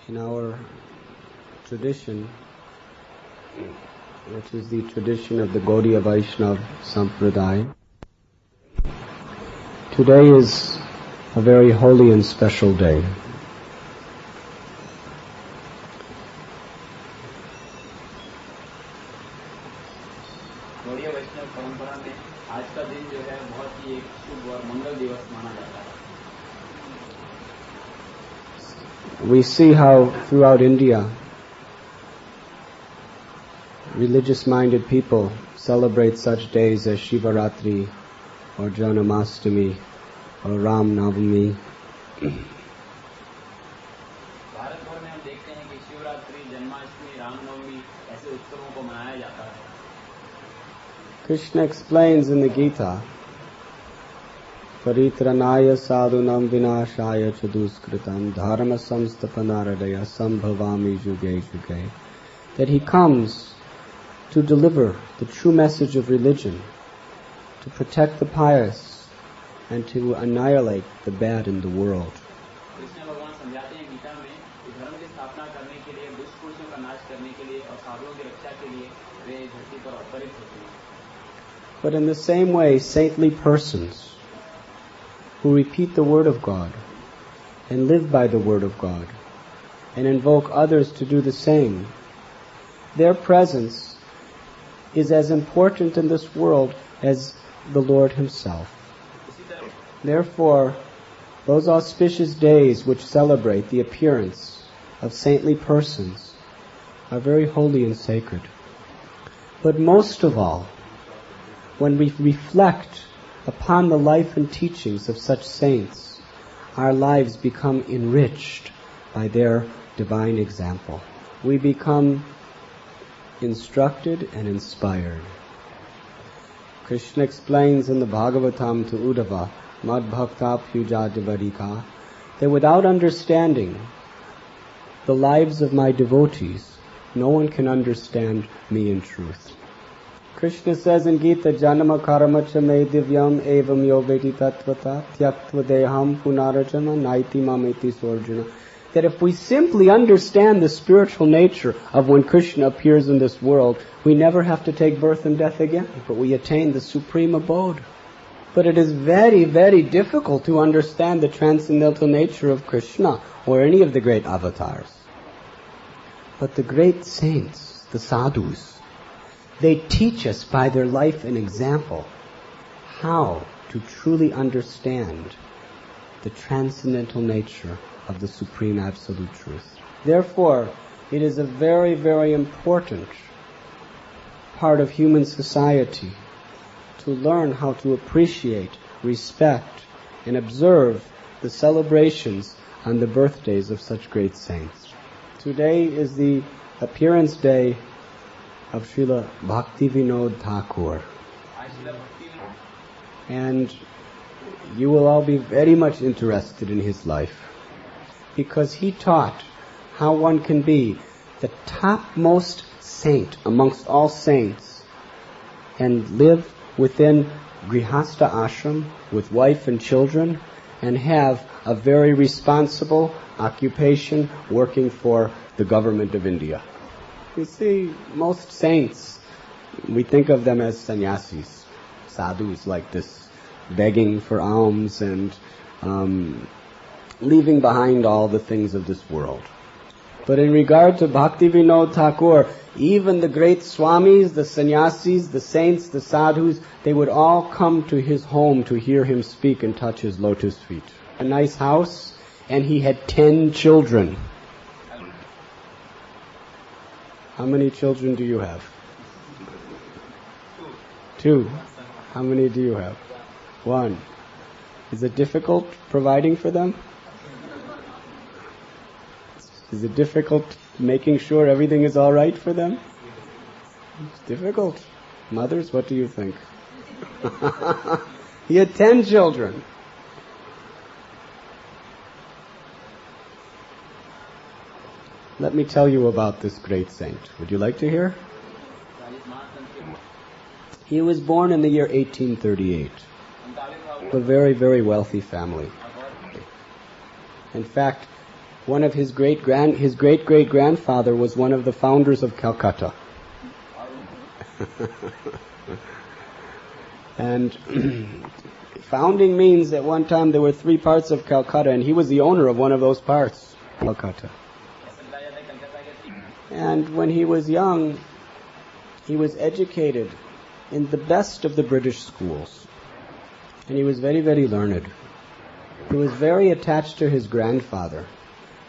In our tradition, which is the tradition of the Gaudiya Vaishnava Sampradaya, today is a very holy and special day. Gaudiya वैष्णव परंपरा में आज का दिन जो है बहुत ही एक शुभ और मंगल दिवस माना जाता है. We see how throughout India, religious-minded people celebrate such days as Shivaratri or Janamastami or Ram Navami. Bharat भर में हम देखते हैं कि शिवरात्रि, जन्माष्टमी, रामनवमी ऐसे उत्सवों को मनाया जाता है. Krishna explains in the Gita, Paritranaya sadhunam vinashaya chaduskritam dharma samstapanaradaya sambhavami juge juge, that he comes to deliver the true message of religion, to protect the pious, and to annihilate the bad in the world. Krishna भगवान समझाते हैं गीता में कि धर्म की स्थापना करने के लिए, दुष्ट पुरुषों का नाश करने के लिए और साधुओं की रक्षा के लिए वे धरती पर अवतरित होते हैं. But in the same way, saintly persons who repeat the word of God and live by the word of God and invoke others to do the same, their presence is as important in this world as the Lord Himself. Therefore, those auspicious days which celebrate the appearance of saintly persons are very holy and sacred. But most of all, when we reflect upon the life and teachings of such saints, our lives become enriched by their divine example. We become instructed and inspired. Krishna explains in the Bhagavatam to Uddhava, Mad Bhakta Pujadivadika, that without understanding the lives of my devotees, no one can understand me in truth. Krishna says in Gita, Janama karma cha me divyam evam yo veti tattvata tyaktva deham punarajana naiti mameti sorjuna, that if we simply understand the spiritual nature of when Krishna appears in this world, we never have to take birth and death again, but we attain the supreme abode. But it is very, very difficult to understand the transcendental nature of Krishna or any of the great avatars. But the great saints, the sadhus, they teach us by their life and example how to truly understand the transcendental nature of the Supreme Absolute Truth. Therefore, it is a very, very important part of human society to learn how to appreciate, respect, and observe the celebrations on the birthdays of such great saints. Today is the appearance day of Srila Bhaktivinod Thakur. And you will all be very much interested in his life, because he taught how one can be the topmost saint amongst all saints and live within Grihastha ashram with wife and children and have a very responsible occupation working for the government of India. You see, most saints, we think of them as sannyasis, sadhus like this, begging for alms and leaving behind all the things of this world. But in regard to Bhaktivinod Thakur, even the great swamis, the sannyasis, the saints, the sadhus, they would all come to his home to hear him speak and touch his lotus feet. A nice house, and he had 10 children. How many children do you have? 2. How many do you have? 1. Is it difficult providing for them? Is it difficult making sure everything is all right for them? It's difficult. Mothers, what do you think? He had 10 children. Let me tell you about this great saint. Would you like to hear? He was born in the year 1838. A very, very wealthy family. In fact, one of his great-great-grandfather was one of the founders of Calcutta. And founding means at one time there were 3 parts of Calcutta, and he was the owner of one of those parts, Calcutta. And when he was young, he was educated in the best of the British schools. And he was very, very learned. He was very attached to his grandfather.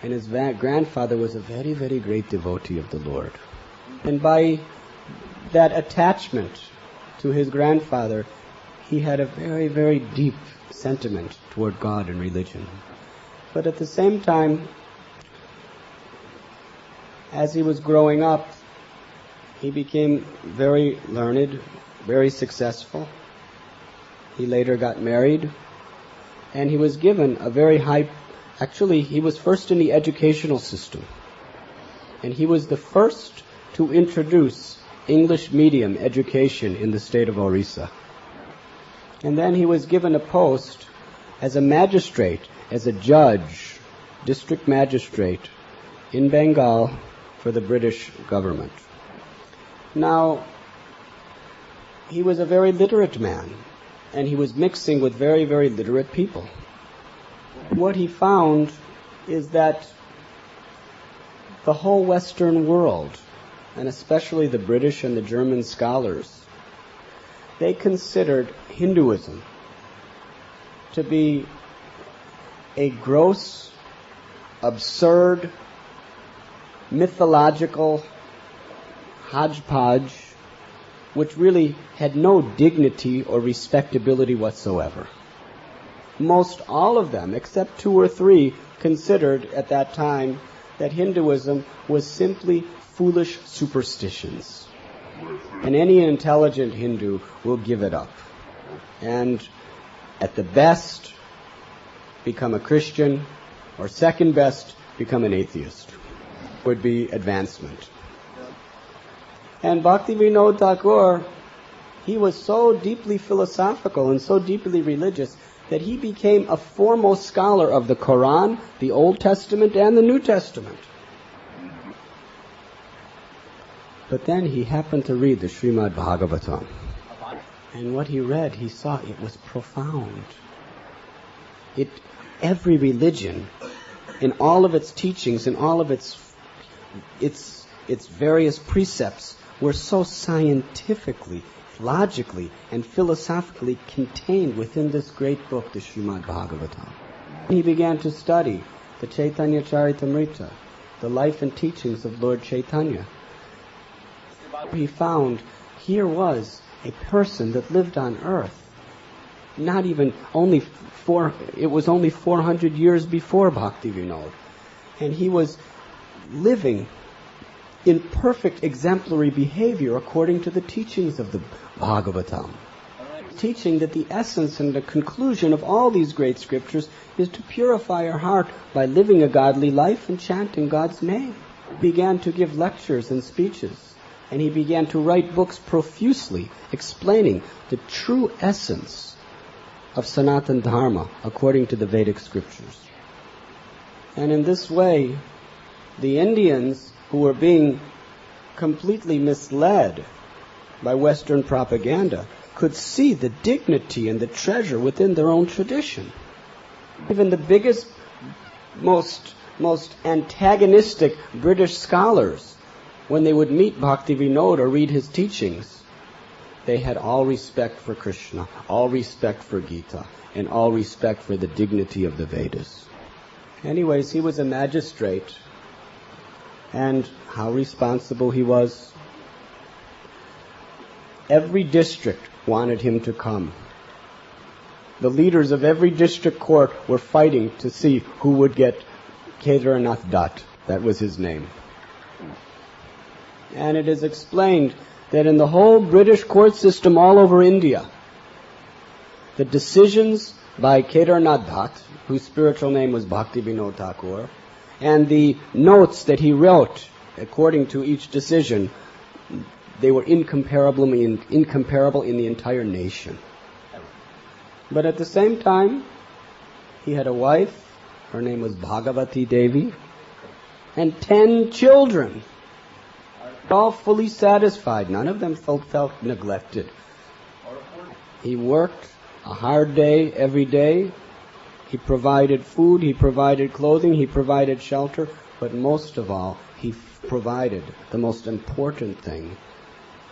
And his grandfather was a very, very great devotee of the Lord. And by that attachment to his grandfather, he had a very, very deep sentiment toward God and religion. But at the same time, as he was growing up, he became very learned, very successful. He later got married, and he was given a very high... Actually, he was first in the educational system. And he was the first to introduce English medium education in the state of Orissa. And then he was given a post as a magistrate, as a judge, district magistrate in Bengal for the British government. Now, he was a very literate man, and he was mixing with very, very literate people. What he found is that the whole Western world, and especially the British and the German scholars, they considered Hinduism to be a gross, absurd, mythological hodgepodge which really had no dignity or respectability whatsoever. Most all of them, except 2 or 3, considered at that time that Hinduism was simply foolish superstitions. And any intelligent Hindu will give it up. And at the best, become a Christian, or second best, become an atheist. Would be advancement. And Bhaktivinod Thakur, he was so deeply philosophical and so deeply religious that he became a foremost scholar of the Quran, the Old Testament, and the New Testament. But then he happened to read the Srimad Bhagavatam. And what he read, he saw it was profound. Every religion, in all of its teachings, in all of its various precepts, were so scientifically, logically, and philosophically contained within this great book, the Srimad Bhagavatam. He began to study the Chaitanya Charitamrita, the life and teachings of Lord Chaitanya. He found here was a person that lived on earth, not even it was only 400 years before Bhaktivinod, and he was living in perfect exemplary behavior according to the teachings of the Bhagavatam, teaching that the essence and the conclusion of all these great scriptures is to purify our heart by living a godly life and chanting God's name. He began to give lectures and speeches, and he began to write books profusely explaining the true essence of Sanatana Dharma according to the Vedic scriptures. And in this way, the Indians who were being completely misled by Western propaganda could see the dignity and the treasure within their own tradition. Even the biggest, most antagonistic British scholars, when they would meet Bhaktivinoda or read his teachings, they had all respect for Krishna, all respect for Gita, and all respect for the dignity of the Vedas. Anyways, he was a magistrate, and how responsible he was. Every district wanted him to come. The leaders of every district court were fighting to see who would get Kedarnath Dutt. That was his name. And it is explained that in the whole British court system all over India, the decisions by Kedarnath Dutt, whose spiritual name was Bhaktivinod Thakur, and the notes that he wrote according to each decision, they were incomparable in the entire nation. But at the same time, he had a wife. Her name was Bhagavati Devi, and 10 children, all fully satisfied. None of them felt neglected. He worked a hard day every day. He provided food, he provided clothing, he provided shelter, but most of all, he provided the most important thing,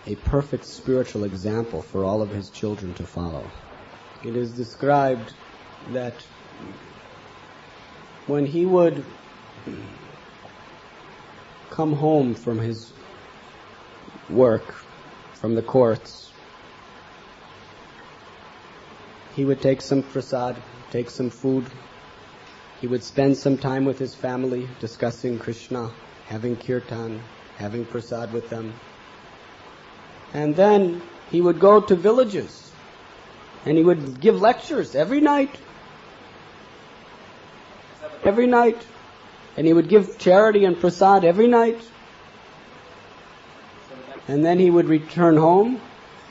a perfect spiritual example for all of his children to follow. It is described that when he would come home from his work, from the courts, he would take some prasad, take some food. He would spend some time with his family discussing Krishna, having kirtan, having prasad with them. And then he would go to villages and he would give lectures every night. Every night. And he would give charity and prasad every night. And then he would return home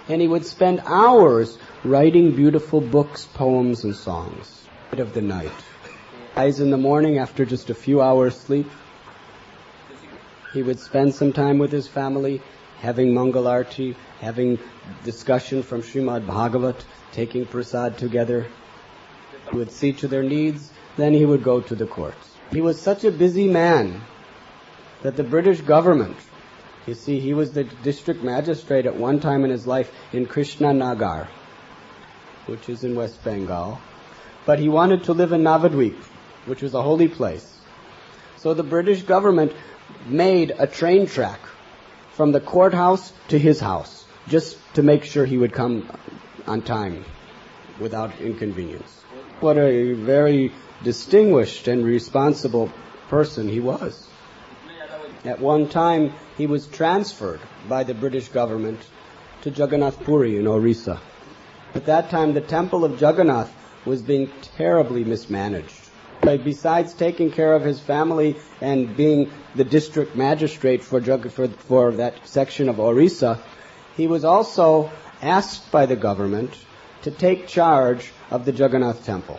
and he would spend hours writing beautiful books, poems, and songs of the night. Rise in the morning after just a few hours sleep. He would spend some time with his family, having Mangalarti, having discussion from Srimad Bhagavat, taking prasad together. He would see to their needs, then he would go to the courts. He was such a busy man that the British government, you see, he was the district magistrate at one time in his life in Krishna Nagar, which is in West Bengal. But he wanted to live in Navadvip, which was a holy place. So the British government made a train track from the courthouse to his house, just to make sure he would come on time without inconvenience. What a very distinguished and responsible person he was. At one time, he was transferred by the British government to Jagannath Puri in Orissa. At that time, the temple of Jagannath was being terribly mismanaged. But besides taking care of his family and being the district magistrate for that section of Orissa, he was also asked by the government to take charge of the Jagannath temple.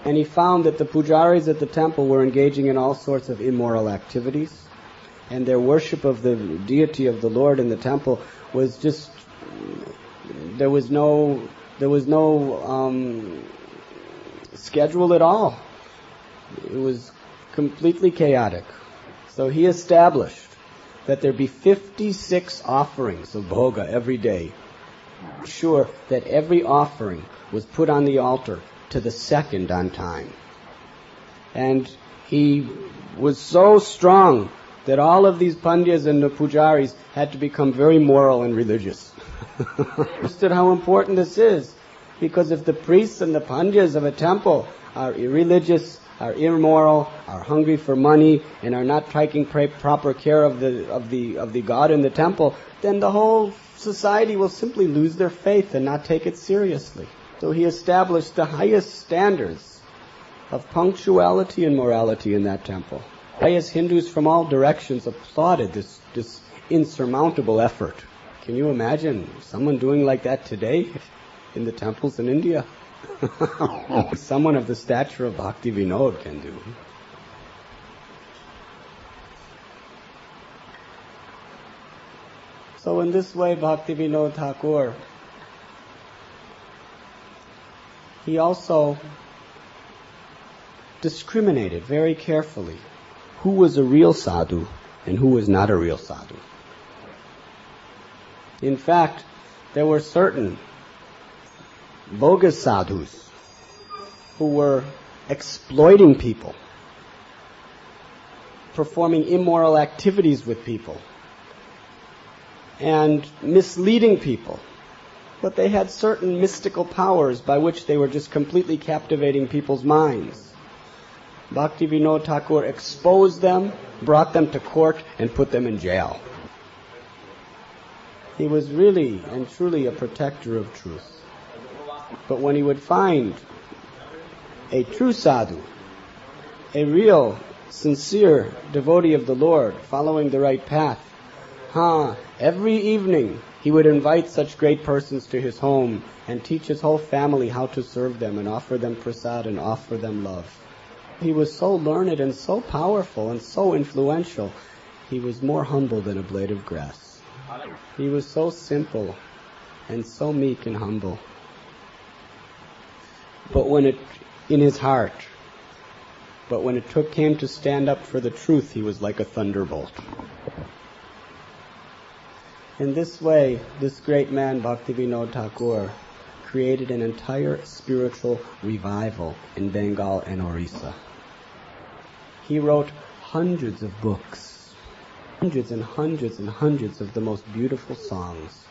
And he found that the pujaris at the temple were engaging in all sorts of immoral activities, and their worship of the deity of the Lord in the temple was just, there was no schedule at all. It was completely chaotic. So he established that there be 56 offerings of bhoga every day. Sure that every offering was put on the altar to the second on time. And he was so strong that all of these pandyas and the pujaris had to become very moral and religious. Understood how important this is. Because if the priests and the pandyas of a temple are irreligious, are immoral, are hungry for money, and are not taking proper care of the God in the temple, then the whole society will simply lose their faith and not take it seriously. So he established the highest standards of punctuality and morality in that temple. Pious Hindus from all directions applauded this insurmountable effort. Can you imagine someone doing like that today in the temples in India? Someone of the stature of Bhaktivinod can do. So in this way, Bhaktivinod Thakur, he also discriminated very carefully who was a real sadhu and who was not a real sadhu. In fact, there were certain bogus sadhus who were exploiting people, performing immoral activities with people, and misleading people. But they had certain mystical powers by which they were just completely captivating people's minds. Bhaktivinod Thakur exposed them, brought them to court, and put them in jail. He was really and truly a protector of truth. But when he would find a true sadhu, a real, sincere devotee of the Lord, following the right path, every evening he would invite such great persons to his home and teach his whole family how to serve them and offer them prasad and offer them love. He was so learned and so powerful and so influential. He was more humble than a blade of grass. He was so simple and so meek and humble. But when it came to stand up for the truth, he was like a thunderbolt. In this way, this great man, Bhaktivinod Thakur, created an entire spiritual revival in Bengal and Orissa. He wrote hundreds of books, hundreds and hundreds and hundreds of the most beautiful songs.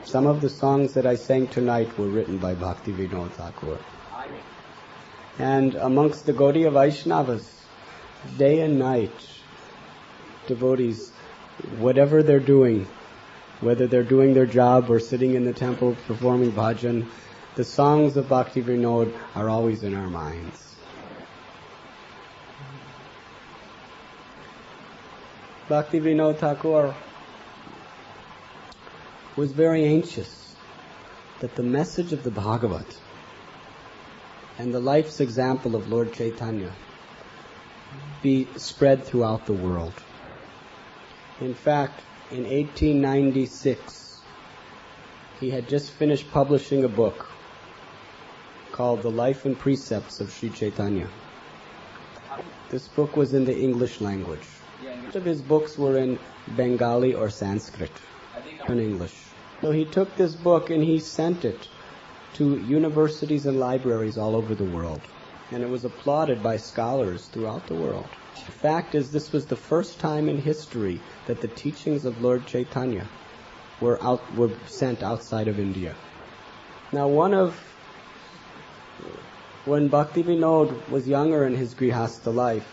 Some of the songs that I sang tonight were written by Bhaktivinod Thakur. And amongst the Gaudiya Vaishnavas, day and night, devotees, whatever they're doing, whether they're doing their job or sitting in the temple performing bhajan, the songs of Bhaktivinod are always in our minds. Bhaktivinod Thakur was very anxious that the message of the Bhagavat and the life's example of Lord Chaitanya be spread throughout the world. In fact, in 1896, he had just finished publishing a book called The Life and Precepts of Sri Chaitanya. This book was in the English language. Most of his books were in Bengali or Sanskrit, in English. So he took this book and he sent it to universities and libraries all over the world. And it was applauded by scholars throughout the world. The fact is, this was the first time in history that the teachings of Lord Chaitanya were sent outside of India. Now, when Bhaktivinod was younger in his grihastha life,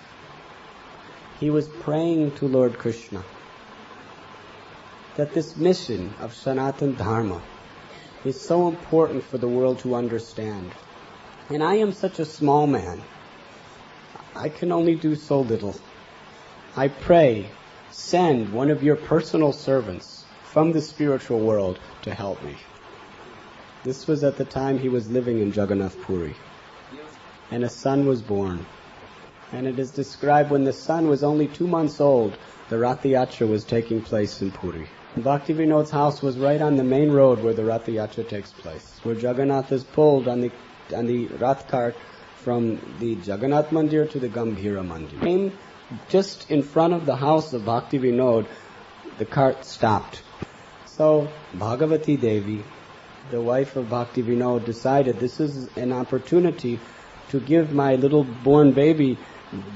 he was praying to Lord Krishna that this mission of Sanatana Dharma is so important for the world to understand. And I am such a small man. I can only do so little. I pray, send one of your personal servants from the spiritual world to help me. This was at the time he was living in Jagannath Puri. And a son was born. And it is described when the son was only 2 months old, the Rath Yatra was taking place in Puri. Bhaktivinod's house was right on the main road where the Rath Yatra takes place, where Jagannath is pulled on the Rath cart from the Jagannath Mandir to the Gambhira Mandir. Came just in front of the house of Bhaktivinod, the cart stopped. So Bhagavati Devi, the wife of Bhaktivinod, decided this is an opportunity to give my little born baby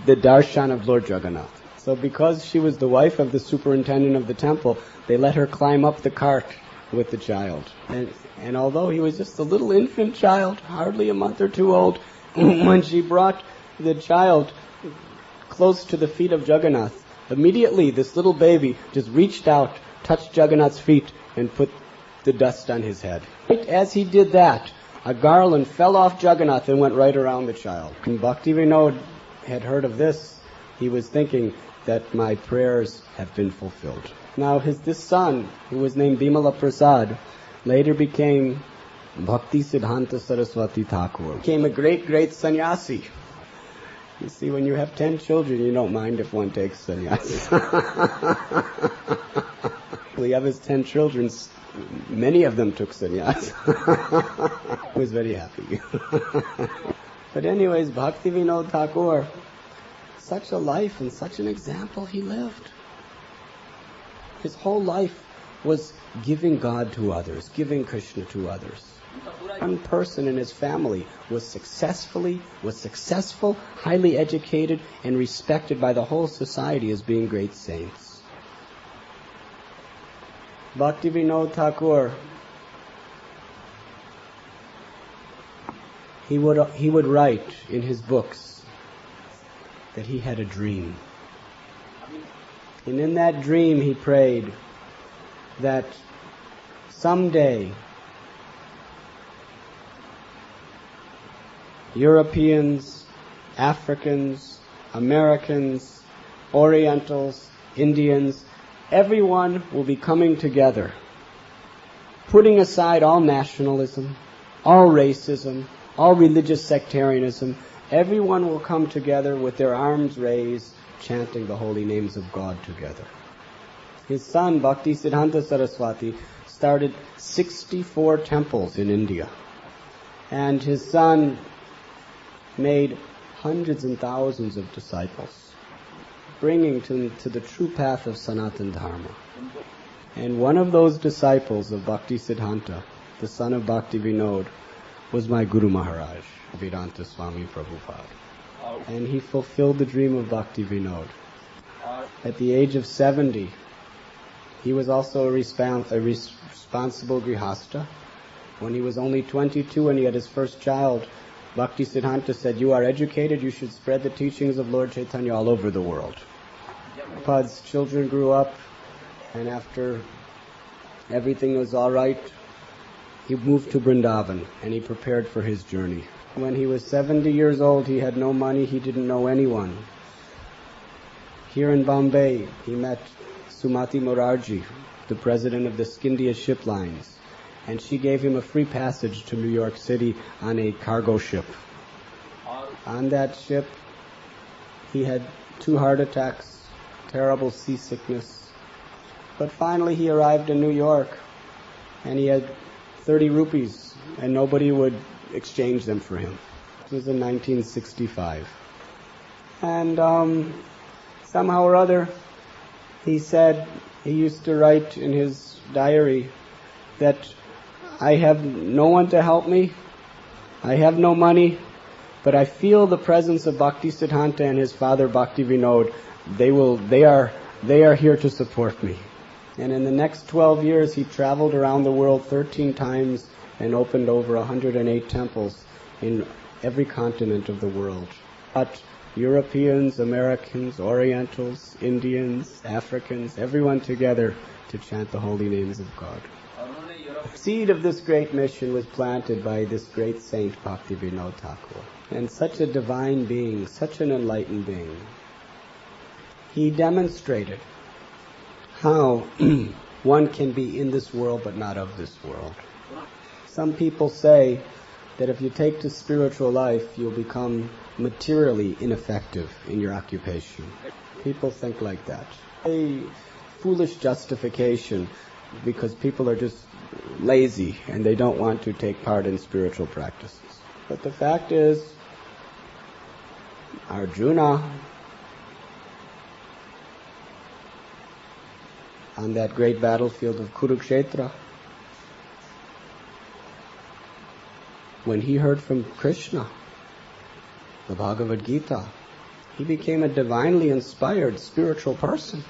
the darshan of Lord Jagannath. So because she was the wife of the superintendent of the temple, they let her climb up the cart with the child. And although he was just a little infant child, hardly a month or two old, when she brought the child close to the feet of Jagannath, immediately this little baby just reached out, touched Jagannath's feet, and put the dust on his head. Right as he did that, a garland fell off Jagannath and went right around the child. When Bhaktivinod had heard of this, he was thinking that my prayers have been fulfilled. Now this son, who was named Bimala Prasad, later became Bhakti Siddhanta Saraswati Thakur. Became a great, great sannyasi. You see, when you have 10 children, you don't mind if one takes sannyas. Of his 10 children, many of them took sannyas. He was very happy. But anyways, Bhaktivinod Thakur, such a life and such an example he lived. His whole life was giving God to others, giving Krishna to others. One person in his family was successful, highly educated, and respected by the whole society as being great saints. Bhaktivinod Thakur, he would write in his books that he had a dream. And in that dream he prayed that someday Europeans, Africans, Americans, Orientals, Indians, everyone will be coming together, putting aside all nationalism, all racism, all religious sectarianism, everyone will come together with their arms raised, chanting the holy names of God together. His son, Bhaktisiddhanta Saraswati, started 64 temples in India. And his son made hundreds and thousands of disciples, bringing to the true path of Sanatana Dharma. And one of those disciples of Bhaktisiddhanta, the son of Bhaktivinod, was my Guru Maharaj, Radhanath Swami Prabhupada. And he fulfilled the dream of Bhaktivinod. At the age of 70, he was also a responsible grihasta. When he was only 22 and he had his first child, Bhaktisiddhanta said, "You are educated, you should spread the teachings of Lord Chaitanya all over the world." Prabhupada's children grew up, and after everything was all right, he moved to Vrindavan and he prepared for his journey. When he was 70 years old, he had no money, he didn't know anyone. Here in Bombay, he met Sumati Morarji, the president of the Scindia ship lines, and she gave him a free passage to New York City on a cargo ship. On that ship, he had 2 heart attacks, terrible seasickness, but finally he arrived in New York, and he had 30 rupees, and nobody would exchange them for him. It was in 1965. And somehow or other, he said, he used to write in his diary that I have no one to help me, I have no money, but I feel the presence of Bhaktisiddhanta and his father Bhaktivinod. They are here to support me. And in the next 12 years, he traveled around the world 13 times and opened over 108 temples in every continent of the world. But Europeans, Americans, Orientals, Indians, Africans, everyone together to chant the holy names of God. The seed of this great mission was planted by this great saint Bhaktivinod Thakur. And such a divine being, such an enlightened being. He demonstrated how one can be in this world but not of this world. Some people say that if you take to spiritual life, you'll become materially ineffective in your occupation. People think like that. A foolish justification because people are just lazy and they don't want to take part in spiritual practices. But the fact is, Arjuna, on that great battlefield of Kurukshetra, when he heard from Krishna, the Bhagavad Gita, he became a divinely inspired spiritual person.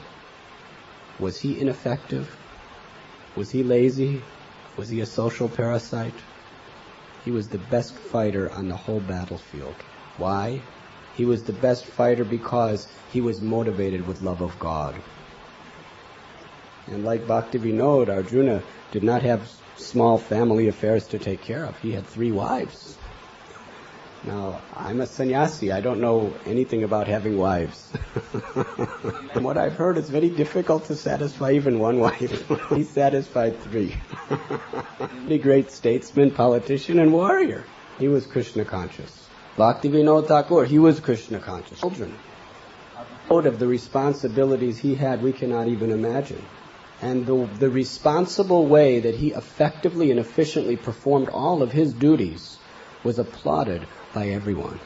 Was he ineffective? Was he lazy? Was he a social parasite? He was the best fighter on the whole battlefield. Why? He was the best fighter because he was motivated with love of God. And like Bhaktivinod, Arjuna did not have small family affairs to take care of. He had 3 wives. Now, I'm a sannyasi. I don't know anything about having wives. From what I've heard, it's very difficult to satisfy even one wife. He satisfied 3. A great statesman, politician, and warrior. He was Krishna conscious. Bhaktivinod Thakur, he was Krishna conscious. Children. Out of the responsibilities he had, we cannot even imagine. And the responsible way that he effectively and efficiently performed all of his duties was applauded by everyone.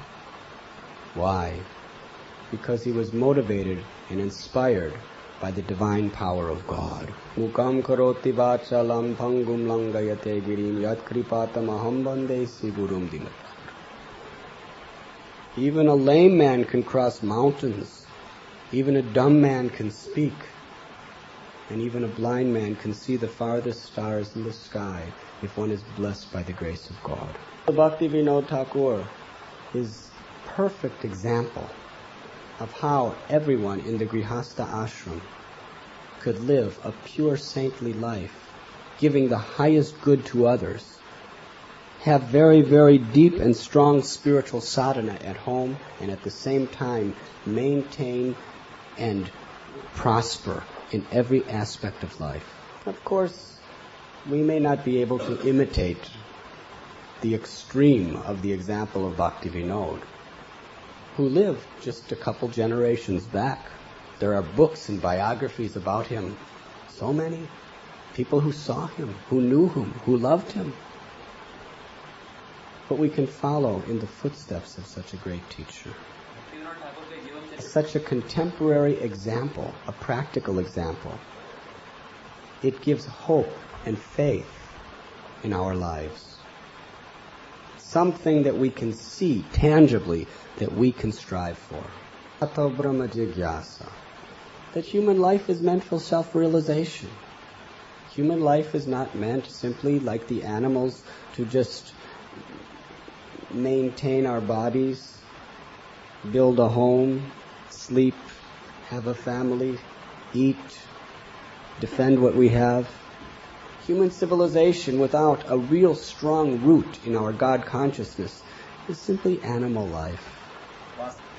Why? Because he was motivated and inspired by the divine power of God. Mukam karoti vachalam bhangum langayate girim yat kripatam aham bande sigurum dinat. Even a lame man can cross mountains. Even a dumb man can speak. And even a blind man can see the farthest stars in the sky if one is blessed by the grace of God. Bhaktivinod Thakur is a perfect example of how everyone in the Grihastha ashram could live a pure saintly life, giving the highest good to others, have very, very deep and strong spiritual sadhana at home, and at the same time maintain and prosper in every aspect of life. Of course, we may not be able to imitate the extreme of the example of Bhaktivinod, who lived just a couple generations back. There are books and biographies about him. So many people who saw him, who knew him, who loved him. But we can follow in the footsteps of such a great teacher. Such a contemporary example, a practical example. It gives hope and faith in our lives. Something that we can see tangibly, that we can strive for. Ato Brahma Jigyasa. That human life is meant for self-realization. Human life is not meant simply like the animals to just maintain our bodies, build a home, sleep, have a family, eat, defend what we have. Human civilization without a real strong root in our God consciousness is simply animal life.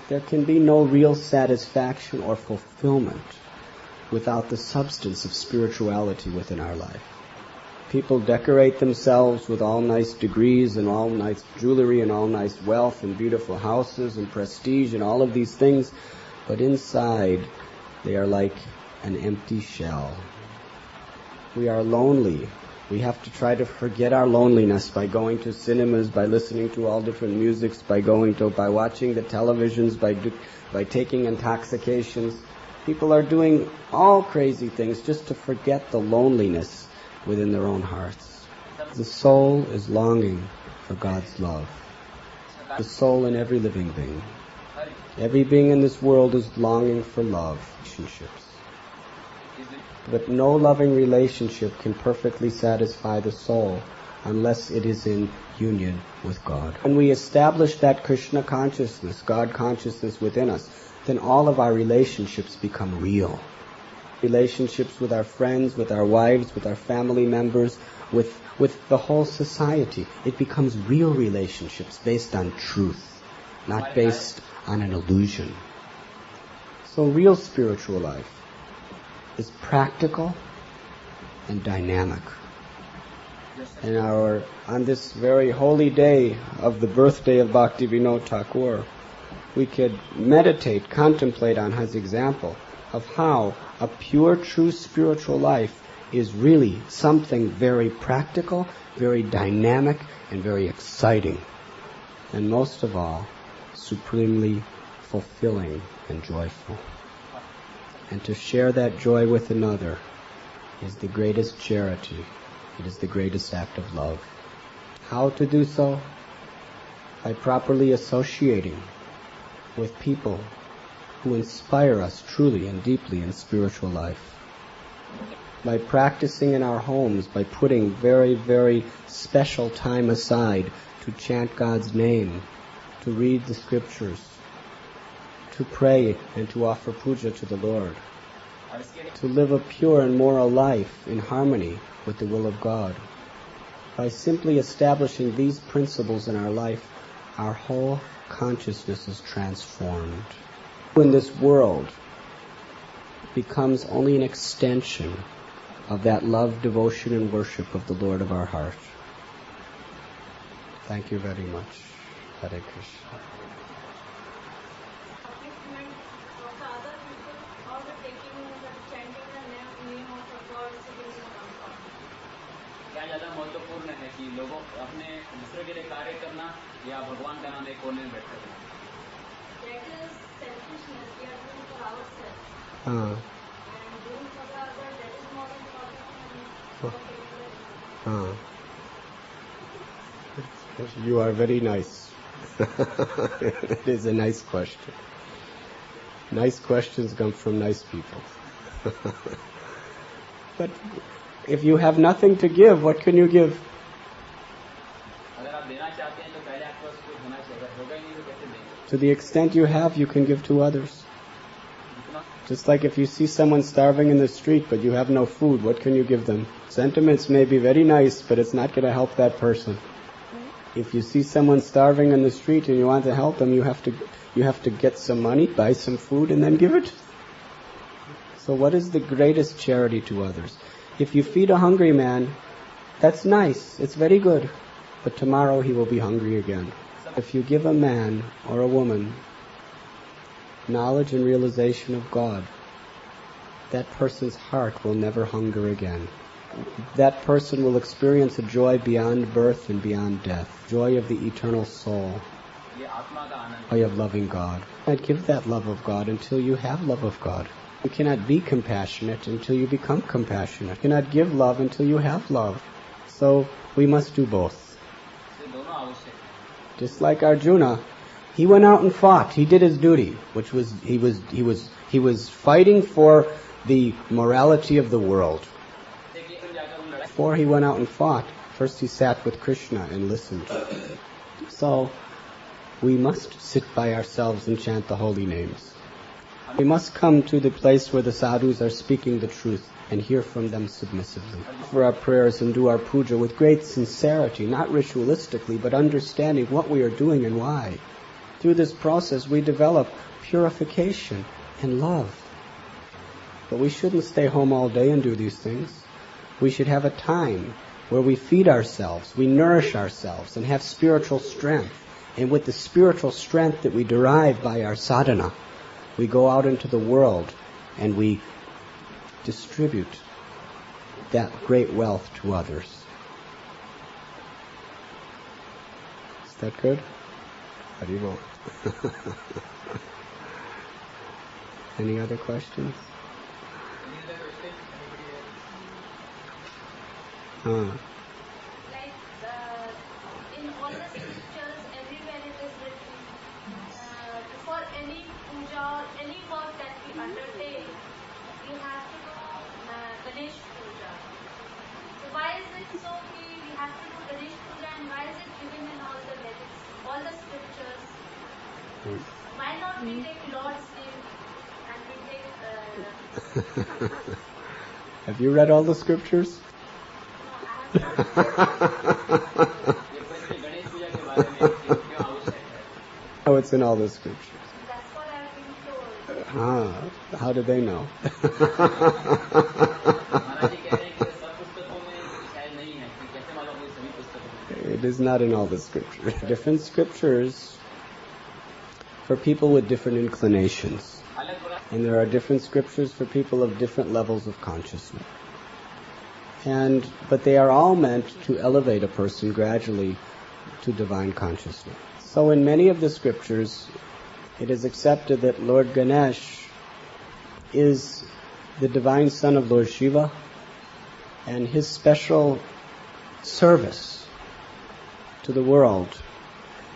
There can be no real satisfaction or fulfillment without the substance of spirituality within our life. People decorate themselves with all nice degrees and all nice jewelry and all nice wealth and beautiful houses and prestige and all of these things, but inside they are like an empty shell. We are lonely. We have to try to forget our loneliness by going to cinemas, by listening to all different musics, by watching the televisions, by taking intoxications. People are doing all crazy things just to forget the loneliness within their own hearts. The soul is longing for God's love. The soul in every living being. Every being in this world is longing for love, relationships. But no loving relationship can perfectly satisfy the soul unless it is in union with God. When we establish that Krishna consciousness, God consciousness within us, then all of our relationships become real. Relationships with our friends, with our wives, with our family members, with the whole society. It becomes real relationships based on truth, not based on an illusion. So real spiritual life is practical and dynamic. And on this very holy day of the birthday of Bhaktivinod Thakur, we could meditate, contemplate on his example of how a pure, true spiritual life is really something very practical, very dynamic, and very exciting. And most of all, supremely fulfilling and joyful. And to share that joy with another is the greatest charity. It is the greatest act of love. How to do so? By properly associating with people who inspire us truly and deeply in spiritual life. By practicing in our homes, by putting very, very special time aside to chant God's name, to read the scriptures, to pray and to offer puja to the Lord, to live a pure and moral life in harmony with the will of God. By simply establishing these principles in our life, our whole consciousness is transformed. When this world becomes only an extension of that love, devotion, and worship of the Lord of our heart. Thank you very much. Hare Krishna. क्या ज़्यादा महत्वपूर्ण है कि लोगों अपने दूसरे के लिए कार्य करना या भगवान का नाम एक कोने में बैठ करना? That is selfishness. We are doing for ourselves. And doing for the other, that is more important. You are very nice. It is a nice question. Nice questions come from nice people. But if you have nothing to give, what can you give? To the extent you have, you can give to others. Just like if you see someone starving in the street but you have no food, what can you give them? Sentiments may be very nice, but it's not going to help that person. If you see someone starving in the street and you want to help them, you have to get some money, buy some food, and then give it. So what is the greatest charity to others? If you feed a hungry man, that's nice, it's very good, but tomorrow he will be hungry again. If you give a man or a woman knowledge and realization of God, that person's heart will never hunger again. That person will experience a joy beyond birth and beyond death, joy of the eternal soul, joy of loving God. You cannot give that love of God until you have love of God. You cannot be compassionate until you become compassionate. You cannot give love until you have love. So we must do both. Just like Arjuna, he went out and fought. He did his duty, which was he was fighting for the morality of the world. Before he went out and fought, first he sat with Krishna and listened. So we must sit by ourselves and chant the holy names. We must come to the place where the sadhus are speaking the truth and hear from them submissively. For our prayers and do our puja with great sincerity, not ritualistically, but understanding what we are doing and why. Through this process we develop purification and love. But we shouldn't stay home all day and do these things. We should have a time where we feed ourselves, we nourish ourselves, and have spiritual strength. And with the spiritual strength that we derive by our sadhana, we go out into the world and we distribute that great wealth to others. Is that good? Haribol. Any other questions? Like in all the scriptures, everywhere it is written, for any puja or any work that we undertake, we have to do Ganesh puja. So why is it so we have to do Ganesh puja, and why is it given in all the Vedics, all the scriptures? Why not we take Lord's name and we take... Have you read all the scriptures? Oh, it's in all the scriptures. That's what I've been told. How do they know? It is not in all the scriptures. Different scriptures for people with different inclinations. And there are different scriptures for people of different levels of consciousness. But they are all meant to elevate a person gradually to divine consciousness. So in many of the scriptures, it is accepted that Lord Ganesh is the divine son of Lord Shiva, and his special service to the world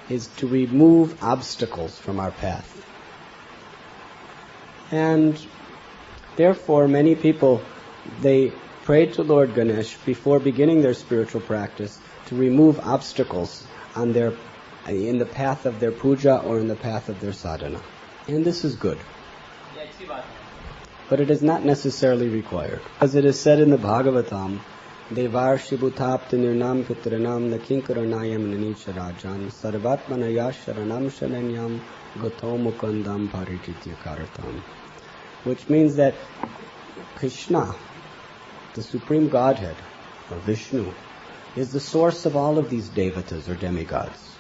is to remove obstacles from our path. And therefore many people, they pray to Lord Ganesh before beginning their spiritual practice to remove obstacles in the path of their puja or in the path of their sadhana. And this is good. But it is not necessarily required. As it is said in the Bhagavatam, Devar Shibutapta Nirnam Pitranam Nakinkaranayam Nanicha Rajan Sarvatmanaya Sharanam Sharanyam Gato Mukandam Parititya Karatam. Which means that Krishna, the Supreme Godhead, or Vishnu, is the source of all of these devatas or demigods.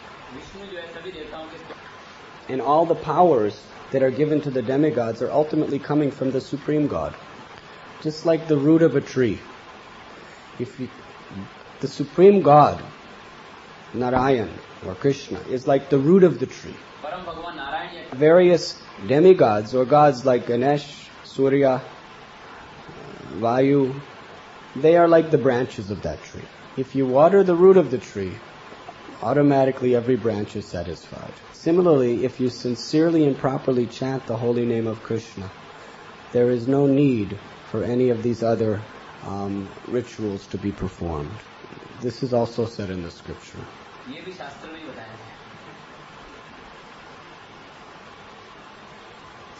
And all the powers that are given to the demigods are ultimately coming from the Supreme God. Just like the root of a tree. The Supreme God, Narayan or Krishna, is like the root of the tree. Various demigods or gods like Ganesh, Surya, Vayu, they are like the branches of that tree. If you water the root of the tree, automatically every branch is satisfied. Similarly, if you sincerely and properly chant the holy name of Krishna, there is no need for any of these other rituals to be performed. This is also said in the scripture.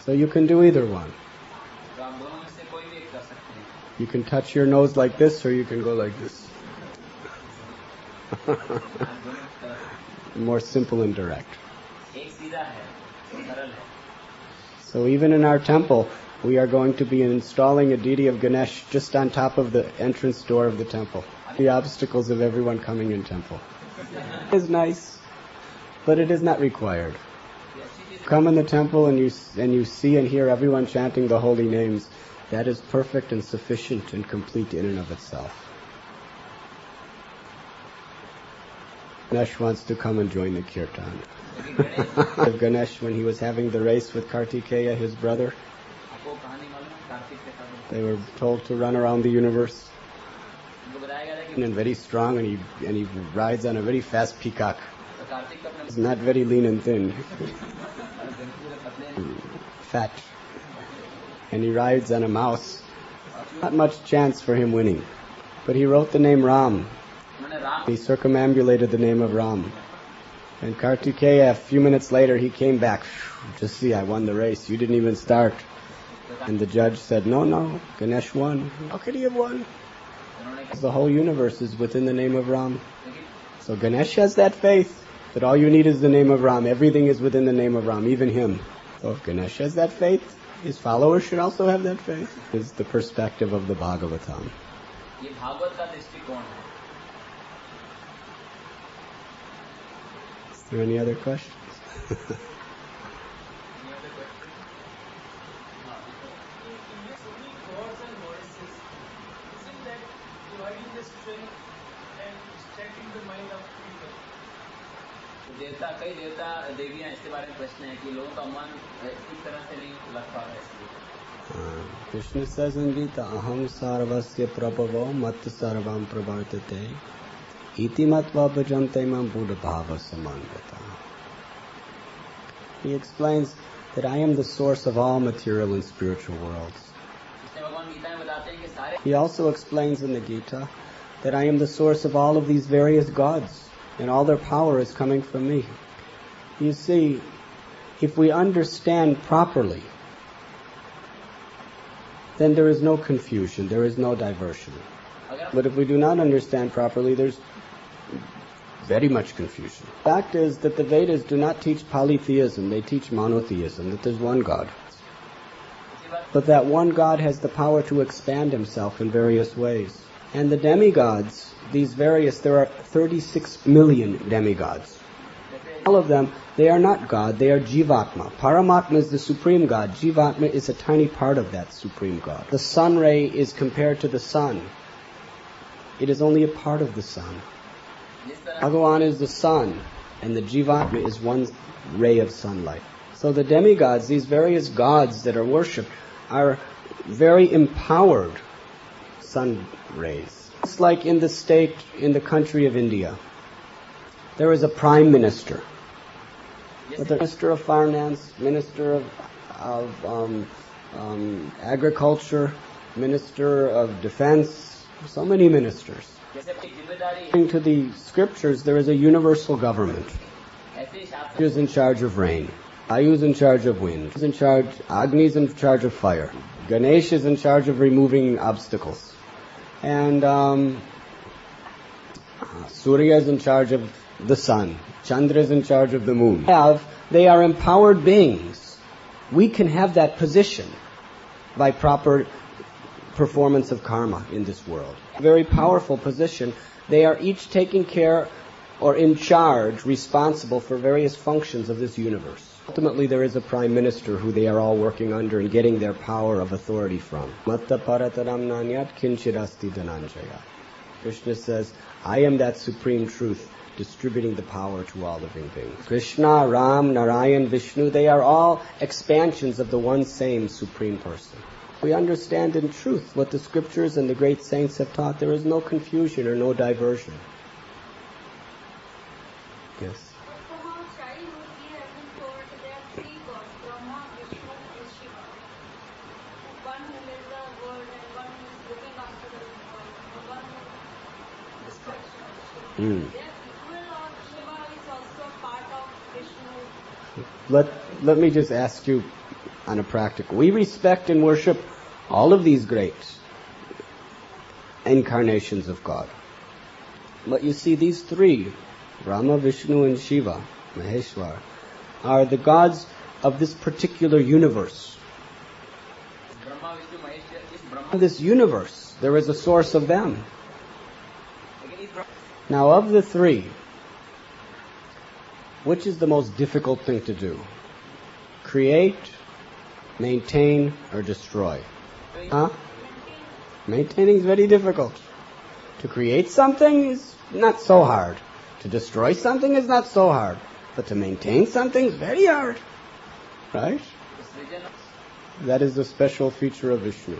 So you can do either one. You can touch your nose like this, or you can go like this. More simple and direct. So even in our temple, we are going to be installing a deity of Ganesh just on top of the entrance door of the temple. The obstacles of everyone coming in temple. It is nice, but it is not required. Come in the temple and you see and hear everyone chanting the holy names. That is perfect and sufficient and complete in and of itself. Ganesh wants to come and join the kirtan. Ganesh, when he was having the race with Kartikeya, his brother, they were told to run around the universe. And very strong, and he rides on a very fast peacock. He's not very lean and thin. Fat. And he rides on a mouse. Not much chance for him winning. But he wrote the name Ram. He circumambulated the name of Ram. And Kartikeya, a few minutes later, he came back. Just see, I won the race. You didn't even start. And the judge said, no, Ganesh won. How could he have won? The whole universe is within the name of Ram. So Ganesh has that faith that all you need is the name of Ram. Everything is within the name of Ram, even him. So if Ganesh has that faith, his followers should also have that faith. This is the perspective of the Bhagavatam. Is there any other questions? देवता कई देवता देवियां इसके बारे में प्रश्न है कि लोगों का मन इस तरह से नहीं लग पा रहा है इसलिए Krishna says in Gita, aham sarvasya prabhavo mat sarvam pravartate iti matva bhajante mam buddha bhava samandata. He explains that I am the source of all material and spiritual worlds. He also explains in the Gita that I am the source of all of these various gods, and all their power is coming from me. You see, if we understand properly, then there is no confusion, there is no diversion. But if we do not understand properly, there's very much confusion. The fact is that the Vedas do not teach polytheism, they teach monotheism, that there's one God. But that one God has the power to expand himself in various ways. And the demigods, there are 36 million demigods. All of them, they are not God, they are Jivatma. Paramatma is the supreme God. Jivatma is a tiny part of that supreme God. The sun ray is compared to the sun. It is only a part of the sun. Bhagavan is the sun, and the Jivatma is one ray of sunlight. So the demigods, these various gods that are worshipped, are very empowered sun rays. It's like in the country of India. There is a prime minister. With the minister of finance, minister of agriculture, minister of defense, so many ministers. According to the scriptures, there is a universal government. He is in charge of rain. Ayu is in charge of wind. Agni is in charge of fire. Ganesh is in charge of removing obstacles. And Surya is in charge of the sun. Chandra is in charge of the moon. They are empowered beings. We can have that position by proper performance of karma in this world. A very powerful position. They are each taking care or in charge, responsible for various functions of this universe. Ultimately, there is a prime minister who they are all working under and getting their power of authority from. Matta parataram nanyat kinchirasti dhananjaya. Krishna says, I am that supreme truth, distributing the power to all living beings. Krishna, Ram, Narayan, Vishnu, they are all expansions of the one same supreme person. We understand in truth what the scriptures and the great saints have taught. There is no confusion or no diversion. Yes. Let me just ask you on a practical. We respect and worship all of these great incarnations of God. But you see, these three, Brahma, Vishnu, and Shiva, Maheshwar, are the gods of this particular universe. In this universe, there is a source of them. Now, of the three, which is the most difficult thing to do? create, maintain, or destroy. Huh? Maintaining is very difficult. To create something is not so hard. To destroy something is not so hard. But to maintain something is very hard. Right? That is the special feature of Vishnu.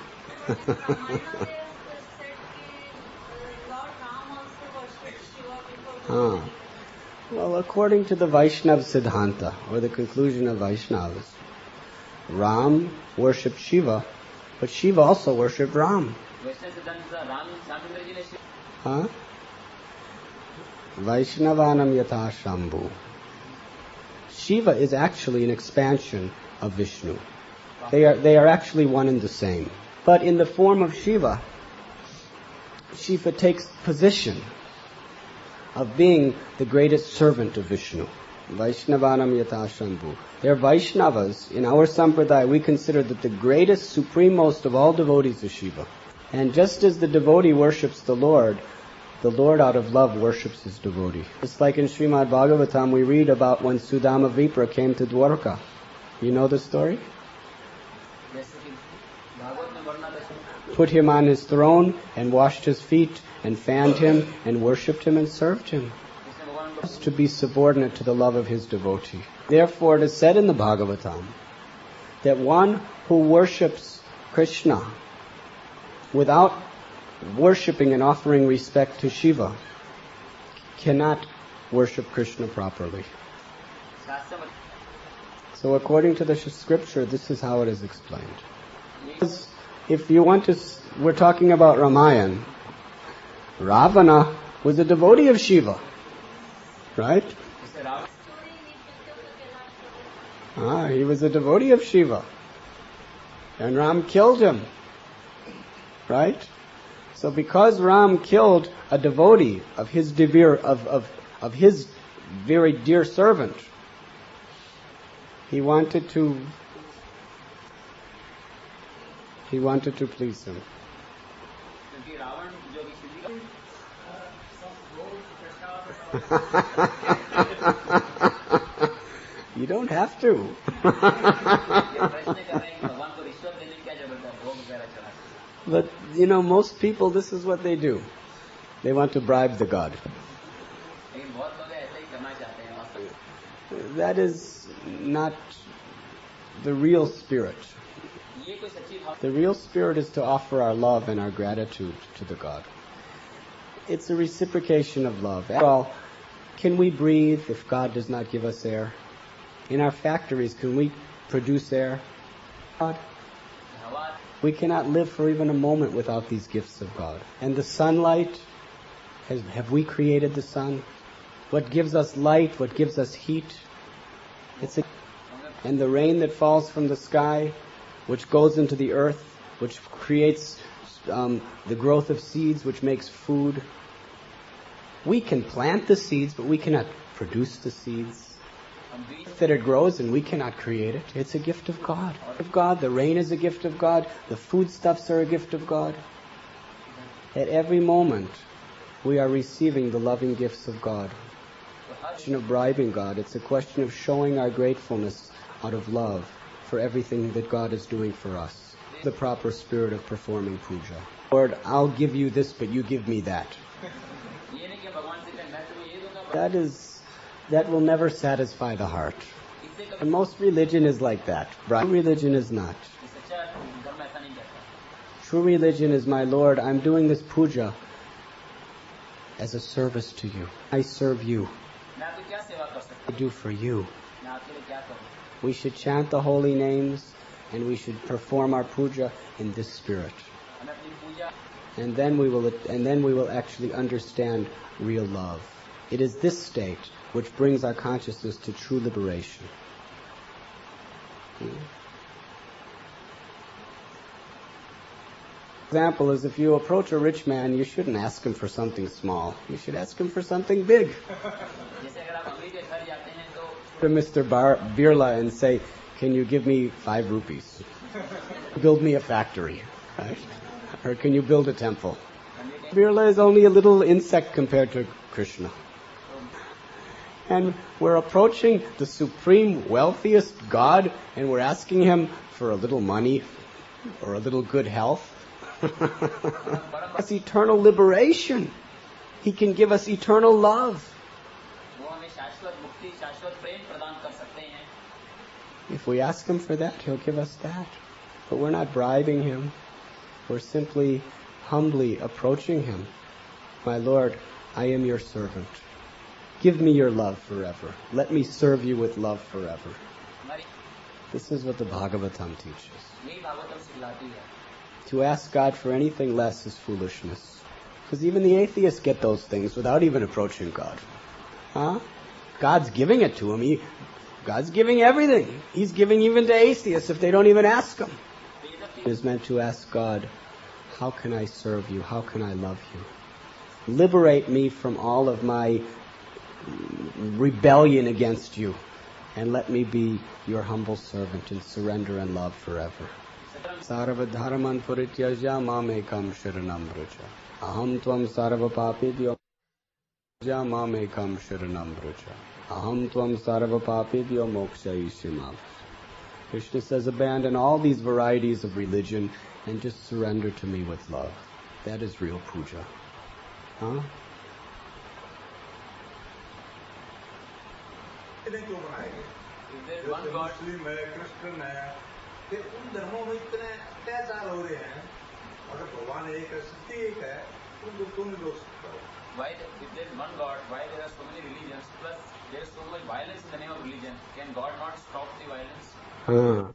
Well, according to the Vaishnava Siddhanta, or the conclusion of Vaishnavas, Ram worshipped Shiva, but Shiva also worshipped Ram. Huh? Vaishnavanam yatha Shambhu. Shiva is actually an expansion of Vishnu. They are actually one and the same. But in the form of Shiva, Shiva takes position of being the greatest servant of Vishnu. Vaishnavanam yatha Shambhu. They're Vaishnavas. In our sampradaya, we consider that the greatest, supremost of all devotees is Shiva. And just as the devotee worships the Lord out of love worships his devotee. It's like in Srimad Bhagavatam we read about when Sudama Vipra came to Dwarka. You know the story? Put him on his throne and washed his feet and fanned him and worshipped him and served him. To be subordinate to the love of his devotee. Therefore it is said in the Bhagavatam that one who worships Krishna without worshipping and offering respect to Shiva cannot worship Krishna properly. So according to the scripture, this is how it is explained. If you want to, we're talking about Ramayana. Ravana was a devotee of Shiva, right? He was a devotee of Shiva. And Ram killed him, right? So because Ram killed a devotee of his of his very dear servant, he wanted to please him. You don't have to. But, most people, this is what they do. They want to bribe the god. That is not the real spirit. The real spirit is to offer our love and our gratitude to the God. It's a reciprocation of love. After all, can we breathe if God does not give us air? In our factories, can we produce air? God. We cannot live for even a moment without these gifts of God. And the sunlight, have we created the sun? What gives us light, what gives us heat? And the rain that falls from the sky, which goes into the earth, which creates the growth of seeds, which makes food. We can plant the seeds, but we cannot produce the seeds. That it grows and we cannot create it. It's a gift of God. The rain is a gift of God. The foodstuffs are a gift of God. At every moment, we are receiving the loving gifts of God. It's a question of bribing God. It's a question of showing our gratefulness out of love for everything that God is doing for us. The proper spirit of performing puja. Lord, I'll give you this, but you give me that. That will never satisfy the heart. And most religion is like that. True religion is not. True religion is, my Lord, I'm doing this puja as a service to you. I serve you. I do for you. We should chant the holy names and we should perform our puja in this spirit. And then we will actually understand real love. It is this state which brings our consciousness to true liberation. Example is, if you approach a rich man, you shouldn't ask him for something small. You should ask him for something big. To Mr. Birla and say, can you give me 5 rupees? Build me a factory, right? Or can you build a temple? Birla is only a little insect compared to Krishna. And we're approaching the supreme, wealthiest God, and we're asking Him for a little money or a little good health. That's eternal liberation. He can give us eternal love. If we ask Him for that, He'll give us that. But we're not bribing Him. We're simply humbly approaching Him. My Lord, I am your servant. Give me your love forever. Let me serve you with love forever. This is what the Bhagavatam teaches. To ask God for anything less is foolishness. Because even the atheists get those things without even approaching God. Huh? God's giving it to them. God's giving everything. He's giving even to atheists if they don't even ask Him. It is meant to ask God, how can I serve you? How can I love you? Liberate me from all of my rebellion against you, and let me be your humble servant in surrender and love forever. Sarvadharman purityajya mamekam sharanam vraja. Aham tvam sarva papebhyo mamekam sharanam vraja. Aham tvam sarva papebhyo mokshayishyamam. Krishna says, abandon all these varieties of religion and just surrender to me with love. That is real puja. Huh? One God. Christian है, फिर उन धर्मों में इतने अत्याचार हो रहे हैं, अगर भगवान एक है, सत्य एक है, उनको तुम रोक सकते हो. Why, if there is one God, why there are so many religions, plus there is so much violence in the name of religion? Can God not stop the violence?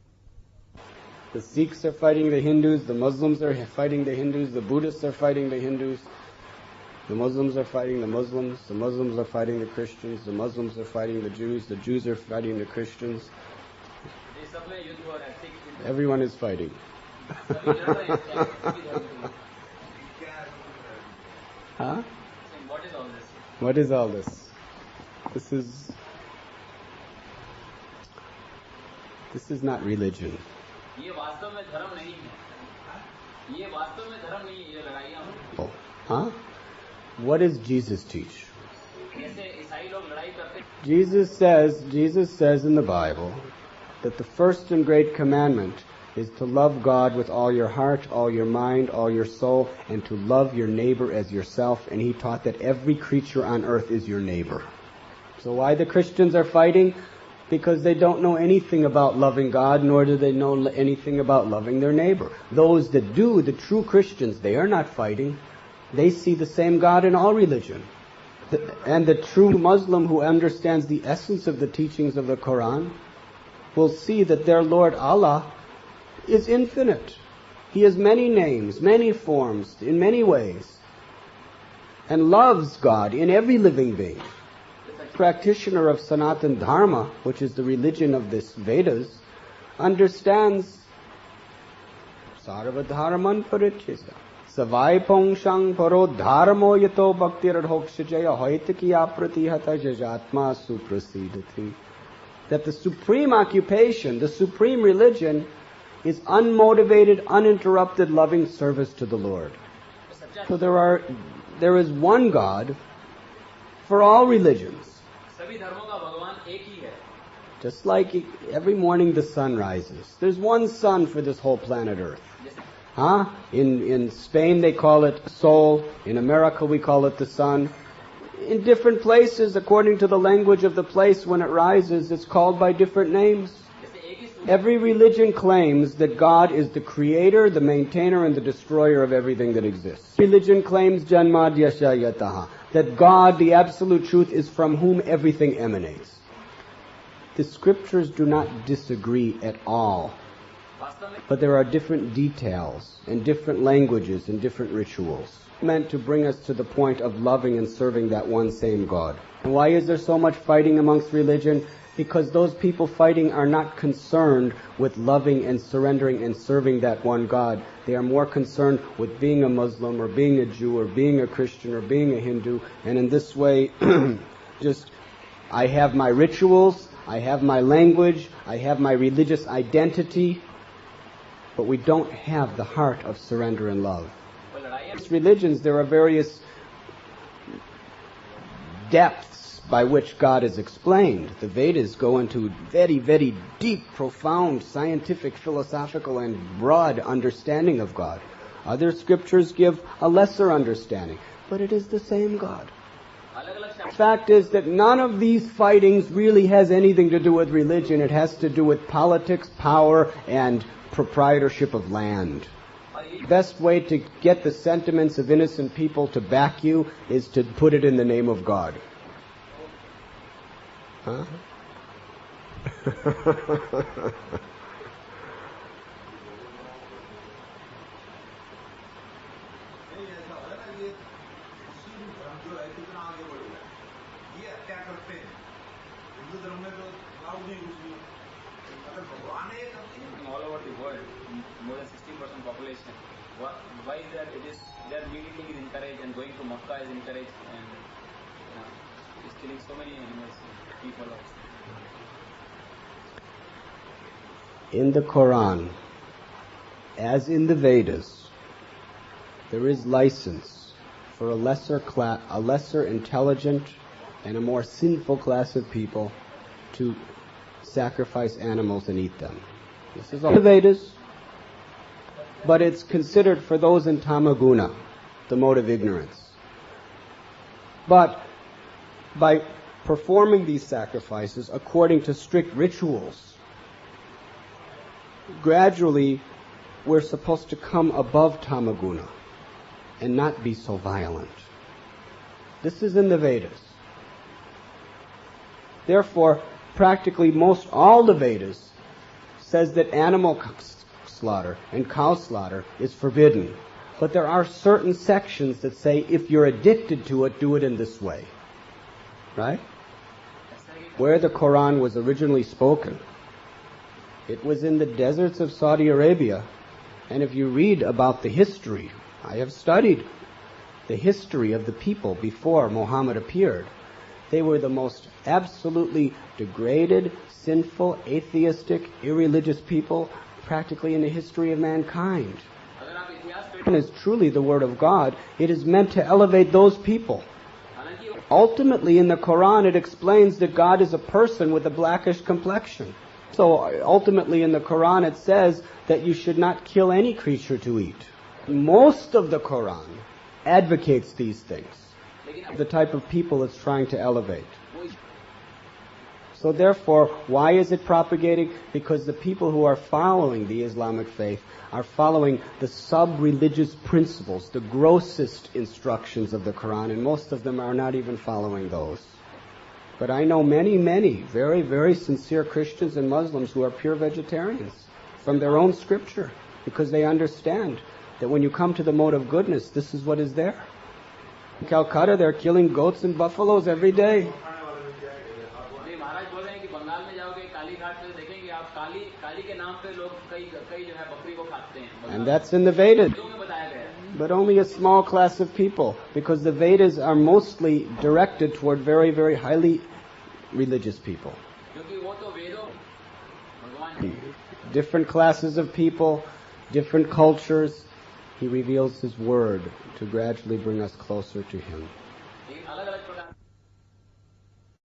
The Sikhs are fighting the Hindus, the Muslims are fighting the Hindus, the Buddhists are fighting the Hindus, the Muslims are fighting the Muslims are fighting the Christians, the Muslims are fighting the Jews are fighting the Christians. Everyone is fighting. Huh? What is all this? What is all this? This is not religion. ये वास्तव में धर्म नहीं है. ये वास्तव में धर्म नहीं है, ये लड़ाइयाँ होती हैं. Huh? What does Jesus teach? जैसे ईसाई लोग लड़ाई करते हैं. Jesus says in the Bible that the first and great commandment is to love God with all your heart, all your mind, all your soul, and to love your neighbor as yourself. And He taught that every creature on earth is your neighbor. So why the Christians are fighting? Because they don't know anything about loving God, nor do they know anything about loving their neighbor. Those that do, the true Christians, they are not fighting. They see the same God in all religion. And the true Muslim who understands the essence of the teachings of the Quran will see that their Lord Allah is infinite. He has many names, many forms, in many ways, and loves God in every living being. Practitioner of Sanatan Dharma, which is the religion of this Vedas, understands Sarvadharman Parityasya. Savai Pongshang Paro Dharmo Yato Bhakti Radhokshajaya Hoitakya Pratihata Jajatma Suprasidati. That the supreme occupation, the supreme religion, is unmotivated, uninterrupted, loving service to the Lord. So there is one God for all religions. Just like every morning the sun rises. There's one sun for this whole planet Earth. Huh? In Spain they call it Sol. In America we call it the sun. In different places, according to the language of the place when it rises, it's called by different names. Every religion claims that God is the creator, the maintainer, and the destroyer of everything that exists. Religion claims Janmadhyasya Yataha, that God, the absolute truth, is from whom everything emanates. The scriptures do not disagree at all. But there are different details and different languages and different rituals meant to bring us to the point of loving and serving that one same God. And why is there so much fighting amongst religion? Because those people fighting are not concerned with loving and surrendering and serving that one God. They are more concerned with being a Muslim or being a Jew or being a Christian or being a Hindu. And in this way, I have my rituals, I have my language, I have my religious identity, but we don't have the heart of surrender and love. In religions, there are various depths, by which God is explained. The Vedas go into very, very deep, profound, scientific, philosophical, and broad understanding of God. Other scriptures give a lesser understanding, but it is the same God. The fact is that none of these fightings really has anything to do with religion. It has to do with politics, power, and proprietorship of land. The best way to get the sentiments of innocent people to back you is to put it in the name of God. Huh? All over the world, more than 60% population. Why is that? It is their meeting is encouraged and going to Makkah is encouraged, and it's killing so many animals, people also. In the Quran, as in the Vedas, there is license for a lesser intelligent and a more sinful class of people to sacrifice animals and eat them. This is all the Vedas, but it's considered for those in tamaguna, the mode of ignorance. But by performing these sacrifices according to strict rituals, gradually we're supposed to come above tamaguna and not be so violent. This is in the Vedas. Therefore, practically most all the Vedas says that animal slaughter and cow slaughter is forbidden. But there are certain sections that say if you're addicted to it, do it in this way. Right? Where the Quran was originally spoken, it was in the deserts of Saudi Arabia. And if you read about the history, I have studied the history of the people before Muhammad appeared. They were the most absolutely degraded, sinful, atheistic, irreligious people practically in the history of mankind. And is truly the Word of God. It is meant to elevate those people. Ultimately, in the Quran, it explains that God is a person with a blackish complexion. So ultimately in the Quran it says that you should not kill any creature to eat. Most of the Quran advocates these things. The type of people it's trying to elevate. So therefore, why is it propagating? Because the people who are following the Islamic faith are following the sub-religious principles, the grossest instructions of the Quran, and most of them are not even following those. But I know many, many very, very sincere Christians and Muslims who are pure vegetarians from their own scripture, because they understand that when you come to the mode of goodness, this is what is there. In Calcutta, they're killing goats and buffaloes every day. And that's in the Vedas. But only a small class of people, because the Vedas are mostly directed toward very, very highly religious people. Different classes of people, different cultures. He reveals His Word to gradually bring us closer to Him.